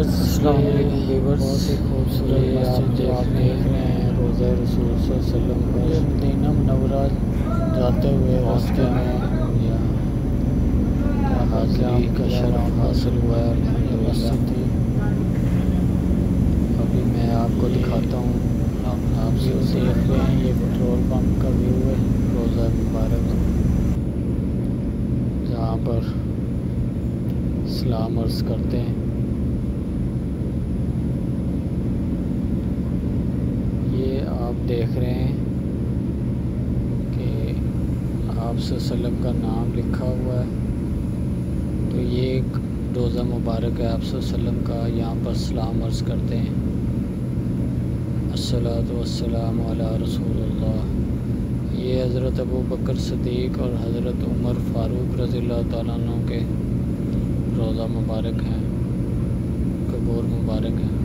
अस्सलाम वालेकुम व्यूअर्स। बहुत ही खूबसूरत मस्जिद जो आप देख रहे हैं रोज़ा रसूल सल्लल्लाहु अलैहि वसल्लम का, ये मदीना मुनव्वरा जाते हुए रास्ते में हाज़िरी का शरफ़ हासिल हुआ है। मस्जिद थी, अभी मैं आपको दिखाता हूँ। आप व्यू देख रहे हैं, ये पेट्रोल पंप का व्यू है रोज़ा मुबारक, जहाँ पर सलाम अर्ज़ करते हैं। ये आप देख रहे हैं कि आप सल्लल्लाहु का नाम लिखा हुआ है, तो ये एक रोज़ा मुबारक है आप सल्लल्लाहु का। यहाँ पर सलाम अर्ज़ करते हैं, अस्सलातु वस्सलामु अला रसूलिल्लाह। ये हज़रत अबू बकर सिद्दीक़ और हज़रत उमर फ़ारूक रज़ियल्लाहु तआला अन्हु के रोज़ा मुबारक हैं, कबूर मुबारक हैं।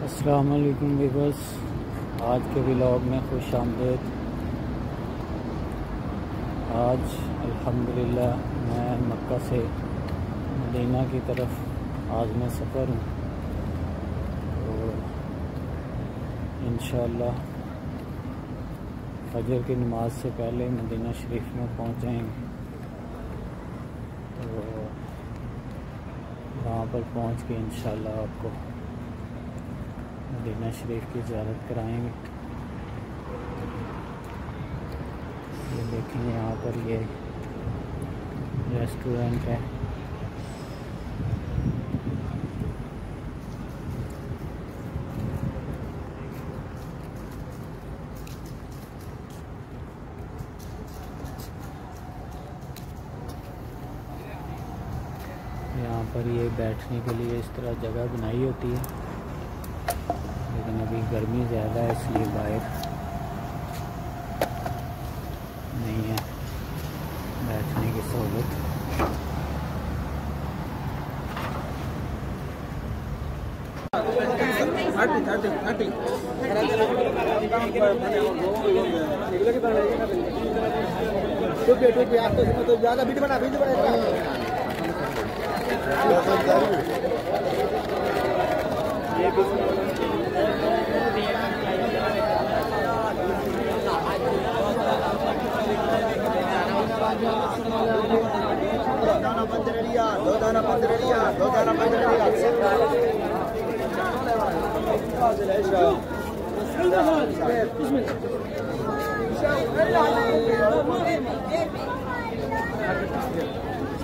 अस्सलाम वालेकुम व्यूअर्स, आज के व्लॉग में खुश आमदीद। आज अल्हम्दुलिल्लाह मैं मक्का से मदीना की तरफ आज मैं सफ़र हूँ, तो इंशाअल्लाह फजर की नमाज से पहले मदीना शरीफ में पहुँच जाएंगे। तो वहाँ पर पहुँच के इंशाअल्लाह आपको मदीना शरीफ की ज़ियारत कराएंगे। ये देखें, यहाँ पर ये रेस्टोरेंट है। यहाँ पर ये बैठने के लिए इस तरह जगह बनाई होती है, लेकिन अभी गर्मी ज़्यादा है इसलिए बाहर नहीं है बैठने की सहूलत।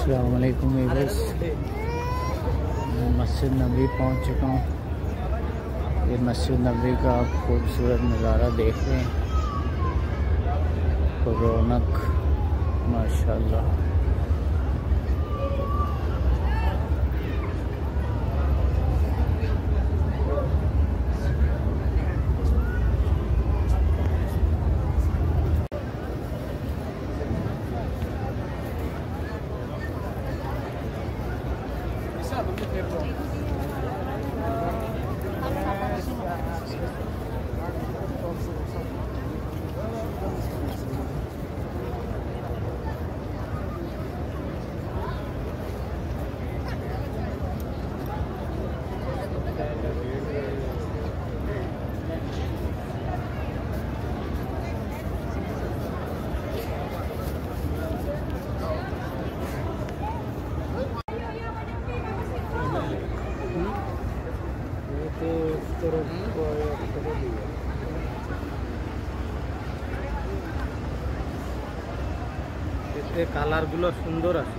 अस्सलाम वालेकुम व्यूअर्स, मस्जिद नबी पहुंच चुका हूँ। ये मस्जिद नबी का आप खूबसूरत नज़ारा देख रहे हैं, रौनक माशाल्लाह। এতে কালারগুলো সুন্দর আছে।